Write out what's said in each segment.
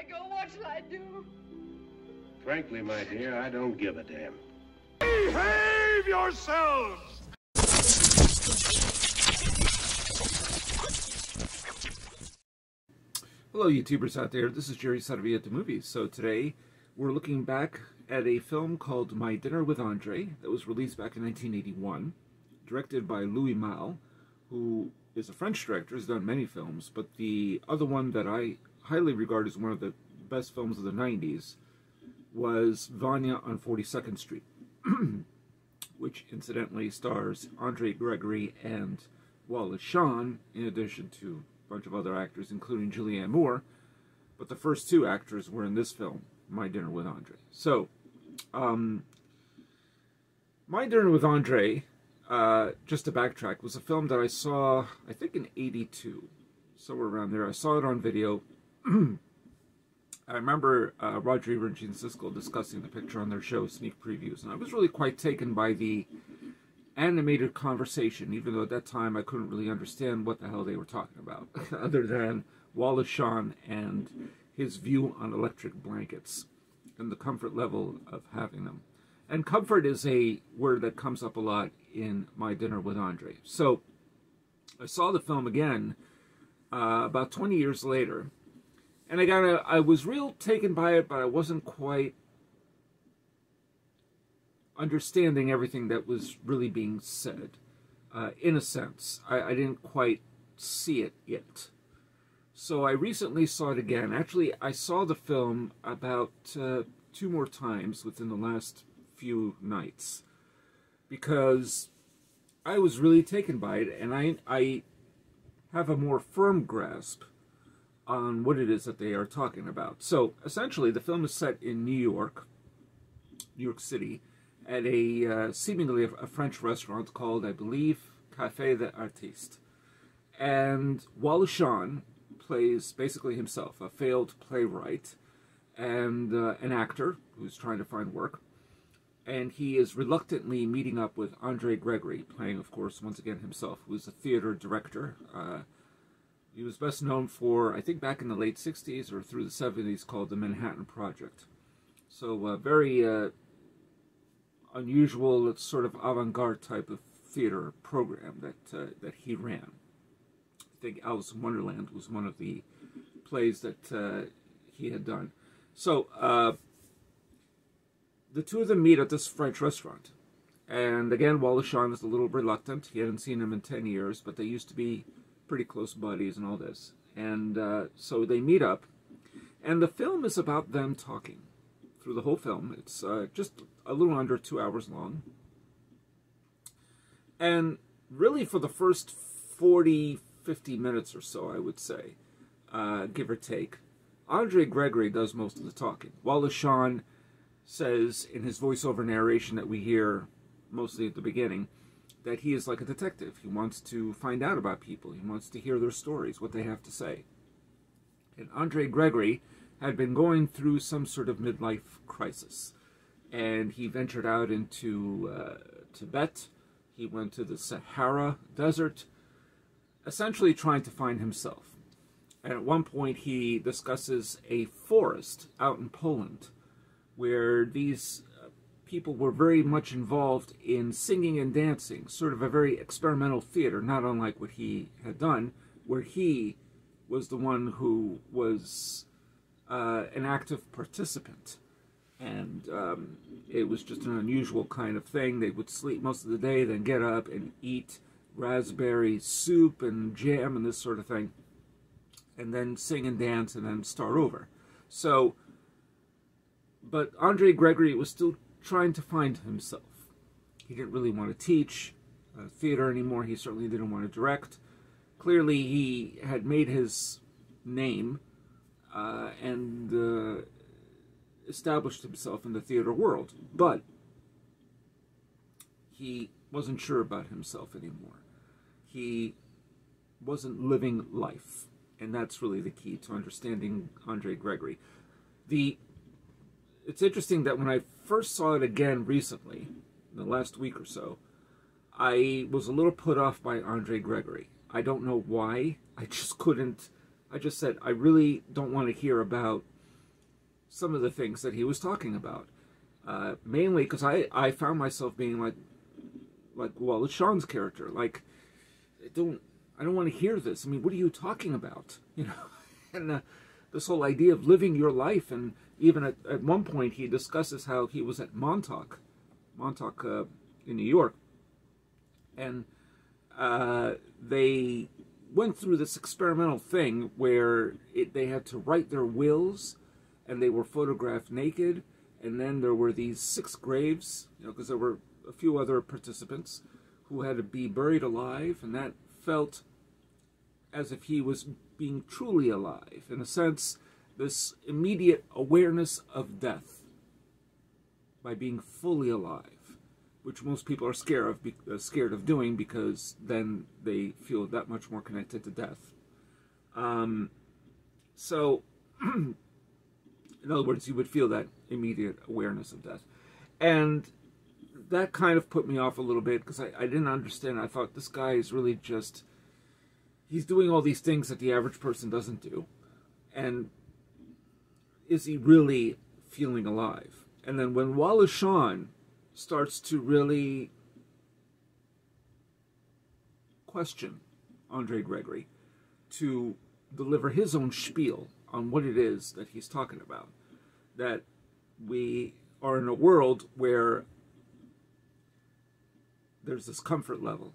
I go? What shall I do? Frankly, my dear, I don't give a damn. Behave yourselves! Hello, YouTubers out there. This is Jerry Saravia at the Movies. So today, we're looking back at a film called My Dinner with Andre that was released back in 1981, directed by Malle, who is a French director, has done many films, but the other one that I highly regard as one of the best films of the 90s was Vanya on 42nd Street, which incidentally stars Andre Gregory and Wallace Shawn, in addition to a bunch of other actors, including Julianne Moore. But the first two actors were in this film, My Dinner with Andre. So, My Dinner with Andre, just to backtrack, was a film that I saw, I think in '82, somewhere around there. I saw it on video. I remember Roger Ebert and Gene Siskel discussing the picture on their show, Sneak Previews, and I was really quite taken by the animated conversation, even though at that time I couldn't really understand what the hell they were talking about, other than Wallace Shawn and his view on electric blankets and the comfort level of having them. And comfort is a word that comes up a lot in My Dinner with Andre. So I saw the film again about 20 years later, and I was real taken by it, but I wasn't quite understanding everything that was really being said. In a sense, I didn't quite see it yet. So I recently saw it again. Actually, I saw the film about 2 more times within the last few nights, because I was really taken by it, and I have a more firm grasp on what it is that they are talking about. So essentially, the film is set in New York City, at a seemingly a French restaurant called, I believe, Café des Artistes. And Wallace Shawn plays basically himself, a failed playwright and an actor who's trying to find work. And he is reluctantly meeting up with Andre Gregory, playing, of course, once again himself, who is a theater director. He was best known for, I think, back in the late 60s or through the 70s, called the Manhattan Project. So a very unusual, sort of avant-garde type of theater program that he ran. I think Alice in Wonderland was one of the plays that he had done. So the two of them meet at this French restaurant. And again, Wallace Shawn is a little reluctant. He hadn't seen him in 10 years, but they used to be pretty close buddies and all this. And so they meet up. And the film is about them talking through the whole film. It's just a little under 2 hours long. And really for the first 40, 50 minutes or so, I would say, give or take, Andre Gregory does most of the talking. Wallace Shawn says in his voiceover narration that we hear mostly at the beginning that he is like a detective. He wants to find out about people. He wants to hear their stories, what they have to say. And Andre Gregory had been going through some sort of midlife crisis. And he ventured out into Tibet. He went to the Sahara Desert, essentially trying to find himself. And at one point he discusses a forest out in Poland where these people were very much involved in singing and dancing, sort of a very experimental theater, not unlike what he had done, where he was the one who was an active participant. And it was just an unusual kind of thing. They would sleep most of the day, then get up and eat raspberry soup and jam and this sort of thing, and then sing and dance and then start over. So, but Andre Gregory was still trying to find himself. He didn't really want to teach theater anymore. He certainly didn't want to direct. Clearly, he had made his name and established himself in the theater world, but he wasn't sure about himself anymore. He wasn't living life, and that's really the key to understanding Andre Gregory. It's interesting that when I first saw it again recently, in the last week or so, I was a little put off by Andre Gregory. I don't know why. I just couldn't. I just said, I really don't want to hear about some of the things that he was talking about. Mainly because I found myself being like Wallace Shawn's character. Like, I don't want to hear this. I mean, what are you talking about? You know, and this whole idea of living your life, and even at one point he discusses how he was at Montauk in New York, and they went through this experimental thing where they had to write their wills, and they were photographed naked, and then there were these 6 graves, you know, because there were a few other participants who had to be buried alive, and that felt as if he was being truly alive. In a sense, this immediate awareness of death by being fully alive, which most people are scared of doing, because then they feel that much more connected to death. So, in other words, you would feel that immediate awareness of death. And that kind of put me off a little bit, because I didn't understand. I thought, this guy is really just, he's doing all these things that the average person doesn't do. And is he really feeling alive? And then when Wallace Shawn starts to really question Andre Gregory, to deliver his own spiel on what it is that he's talking about, that we are in a world where there's this comfort level,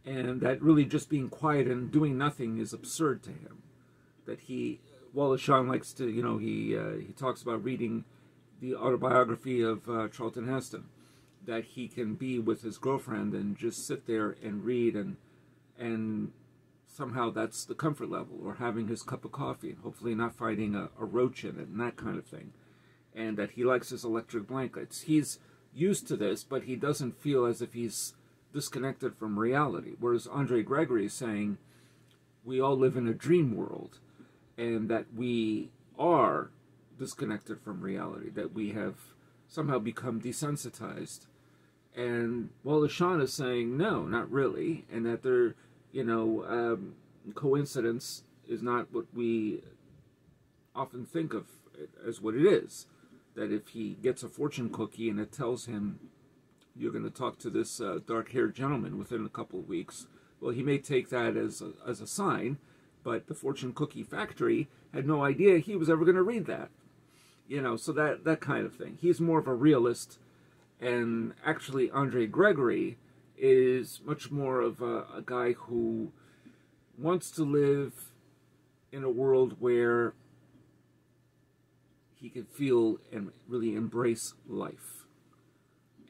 and that really just being quiet and doing nothing is absurd to him. That Wallace Shawn likes to, you know, he talks about reading the autobiography of Charlton Heston, that he can be with his girlfriend and just sit there and read, and somehow that's the comfort level, or having his cup of coffee, and hopefully not finding a roach in it, and that kind of thing. And that he likes his electric blankets. He's used to this, but he doesn't feel as if he's disconnected from reality. Whereas Andre Gregory is saying, we all live in a dream world, and that we are disconnected from reality, that we have somehow become desensitized. And Wallace Shawn is saying, no, not really, and that there, you know, coincidence is not what we often think of as what it is. That if he gets a fortune cookie and it tells him, you're going to talk to this dark-haired gentleman within a couple of weeks, well, he may take that as a sign, but the fortune cookie factory had no idea he was ever going to read that. You know, so that kind of thing. He's more of a realist, and actually Andre Gregory is much more of a guy who wants to live in a world where he can feel and really embrace life.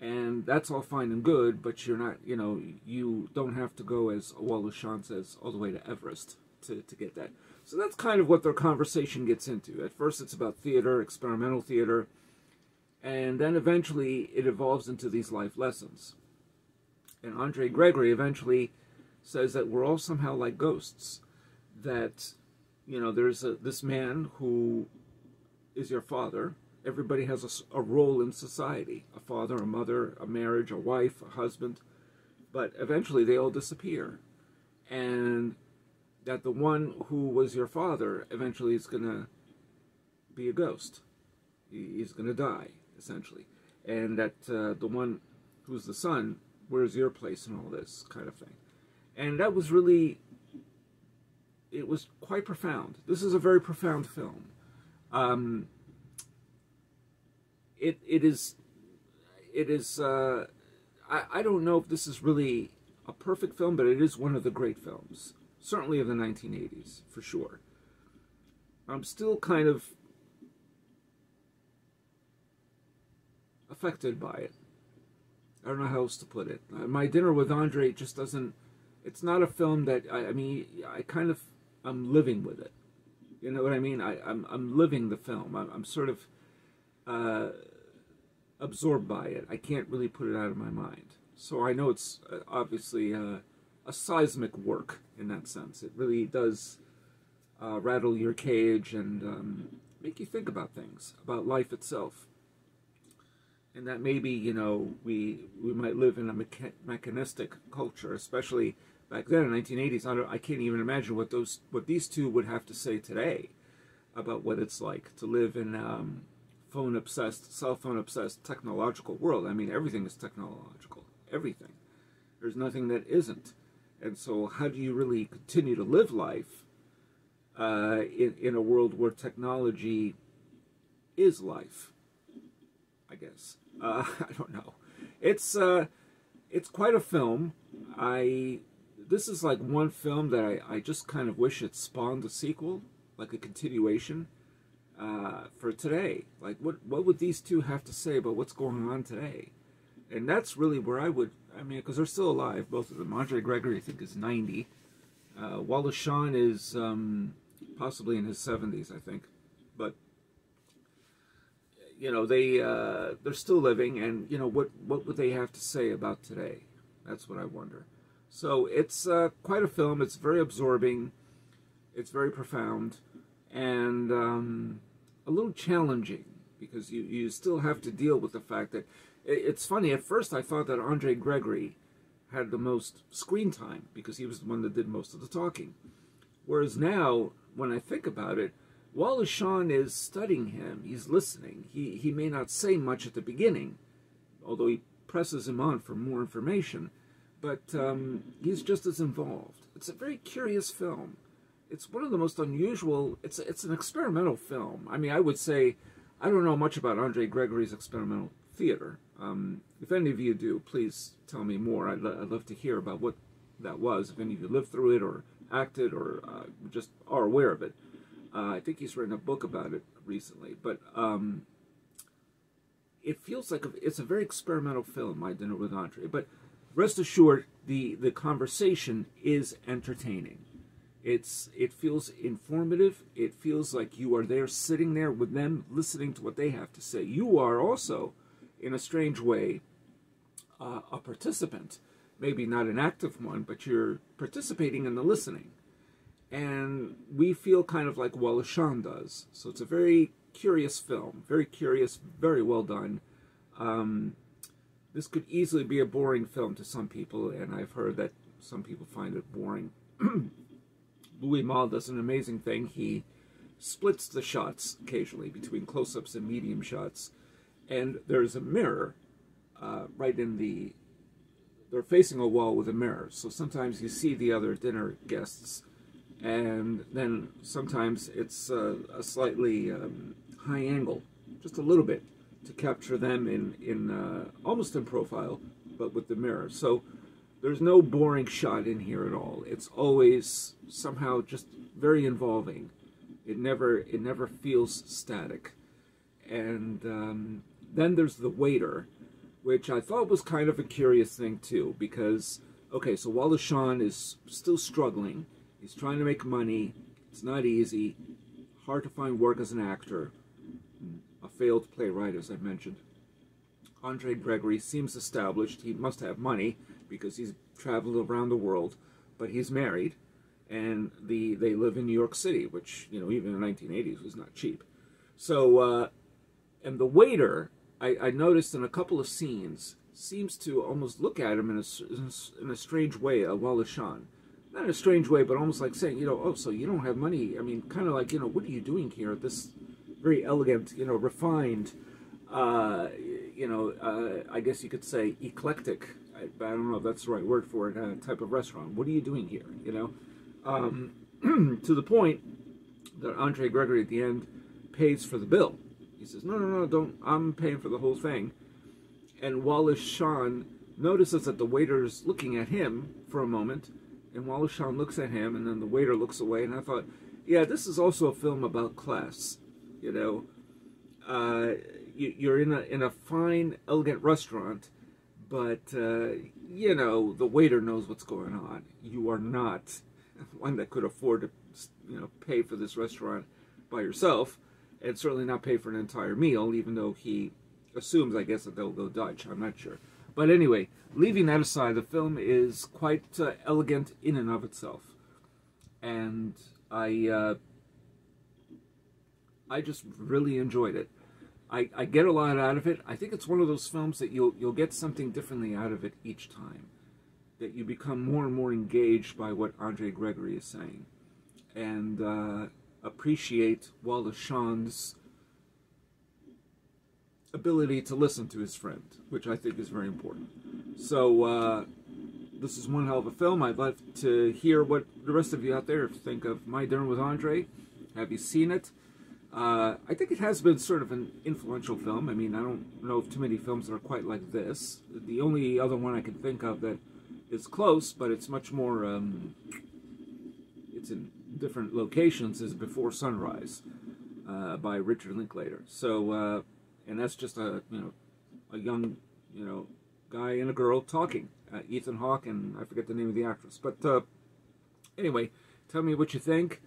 And that's all fine and good, but you're not, you know, you don't have to go, as Wallace Shawn says, all the way to Everest to get that. So that's kind of what their conversation gets into. At first it's about theater, experimental theater, and then eventually it evolves into these life lessons. And Andre Gregory eventually says that we're all somehow like ghosts. That, you know, there's this man who is your father. Everybody has a role in society. A father, a mother, a marriage, a wife, a husband. But eventually they all disappear. And that the one who was your father eventually is going to be a ghost. He's going to die, essentially. And that the one who's the son, where's your place in all this kind of thing. And that was really, it was quite profound. This is a very profound film. It is, I don't know if this is really a perfect film, but it is one of the great films. Certainly of the 1980s, for sure. I'm still kind of affected by it. I don't know how else to put it. My Dinner with Andre just doesn't, it's not a film that, I mean, I'm living with it. You know what I mean? I'm living the film. I'm sort of absorbed by it. I can't really put it out of my mind. So I know it's obviously a seismic work in that sense. It really does rattle your cage and make you think about things, about life itself. And that maybe, you know, we might live in a mechanistic culture, especially back then in the 1980s. I can't even imagine what these two would have to say today. about what it's like to live in phone-obsessed, cell phone-obsessed technological world. I mean, everything is technological. Everything. There's nothing that isn't. And so how do you really continue to live life in a world where technology is life? I guess. I don't know. It's quite a film. This is like one film that I just kind of wish it spawned a sequel, like a continuation for today. Like, what would these two have to say about what's going on today? And that's really where I mean, because they're still alive, both of them. Andre Gregory, I think, is 90. Wallace Shawn is possibly in his 70s, I think. But, you know, they're still living, and, you know, what would they have to say about today? That's what I wonder. So it's quite a film. It's very absorbing. It's very profound, and a little challenging, because you still have to deal with the fact that it's funny. At first, I thought that Andre Gregory had the most screen time because he was the one that did most of the talking. Whereas now, when I think about it, Wallace Shawn is studying him. He's listening. He may not say much at the beginning, although he presses him on for more information, but he's just as involved. It's a very curious film. It's one of the most unusual. It's an experimental film. I mean, I would say I don't know much about Andre Gregory's experimental theater. If any of you do, please tell me more. I'd love to hear about what that was. If any of you lived through it or acted or just are aware of it. I think he's written a book about it recently. But it feels like it's a very experimental film, My Dinner with Andre. But rest assured, the conversation is entertaining. It feels informative. It feels like you are there, sitting there with them, listening to what they have to say. You are also, in a strange way, a participant. Maybe not an active one, but you're participating in the listening. And we feel kind of like Wallace Shawn does. So it's a very curious film. Very curious, very well done. This could easily be a boring film to some people, and I've heard that some people find it boring. Malle does an amazing thing. He splits the shots occasionally between close-ups and medium shots. And there's a mirror right in the... They're facing a wall with a mirror. So sometimes you see the other dinner guests, and then sometimes it's a slightly high angle, just a little bit, to capture them in almost in profile, but with the mirror. So there's no boring shot in here at all. It's always somehow just very involving. It never feels static. And then there's the waiter, which I thought was kind of a curious thing too, because, okay, so Wallace Shawn is still struggling. He's trying to make money. It's not easy. Hard to find work as an actor. A failed playwright, as I mentioned. Andre Gregory seems established. He must have money because he's traveled around the world, but he's married, and they live in New York City, which, you know, even in the 1980s was not cheap. So, and the waiter, I noticed in a couple of scenes, seems to almost look at him in a strange way, Wallace Shawn. Not in a strange way, but almost like saying, you know, oh, so you don't have money. I mean, kind of like, you know, what are you doing here at this very elegant, you know, refined, you know, I guess you could say eclectic, I don't know if that's the right word for it, type of restaurant. What are you doing here, you know? To the point that Andre Gregory at the end pays for the bill. He says, no, don't, I'm paying for the whole thing. And Wallace Shawn notices that the waiter's looking at him for a moment, and Wallace Shawn looks at him, and then the waiter looks away, and I thought, yeah, this is also a film about class, you know. You're in a fine, elegant restaurant, but, you know, the waiter knows what's going on. You are not one that could afford to, you know, pay for this restaurant by yourself, and certainly not pay for an entire meal, even though he assumes, I guess, that they'll go Dutch. I'm not sure. But anyway, leaving that aside, the film is quite elegant in and of itself. And I just really enjoyed it. I get a lot out of it. I think it's one of those films that you'll get something differently out of it each time. That you become more and more engaged by what Andre Gregory is saying. And appreciate Wallace Shawn's ability to listen to his friend, which I think is very important. So, this is one hell of a film. I'd love to hear what the rest of you out there think of My Dinner with Andre. Have you seen it? I think it has been sort of an influential film. I mean, I don't know of too many films that are quite like this. The only other one I can think of that is close, but it's much more, it's in different locations, is Before Sunrise by Richard Linklater. So, and that's just a young, guy and a girl talking. Ethan Hawke and I forget the name of the actress. But anyway, tell me what you think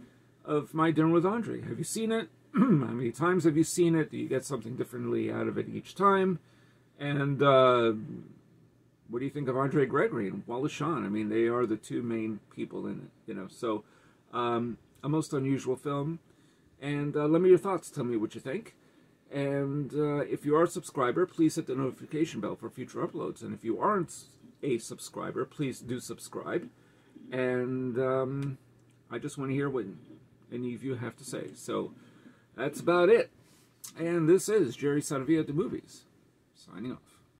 of My Dinner with Andre. Have you seen it? How many times have you seen it? Do you get something differently out of it each time? And what do you think of Andre Gregory and Wallace Shawn? I mean, they are the two main people in it, So, a most unusual film. And let me your thoughts. Tell me what you think. And if you are a subscriber, please hit the notification bell for future uploads. And if you aren't a subscriber, please do subscribe. And I just want to hear what any of you have to say. So that's about it. And this is Jerry Saravia at the Movies, signing off.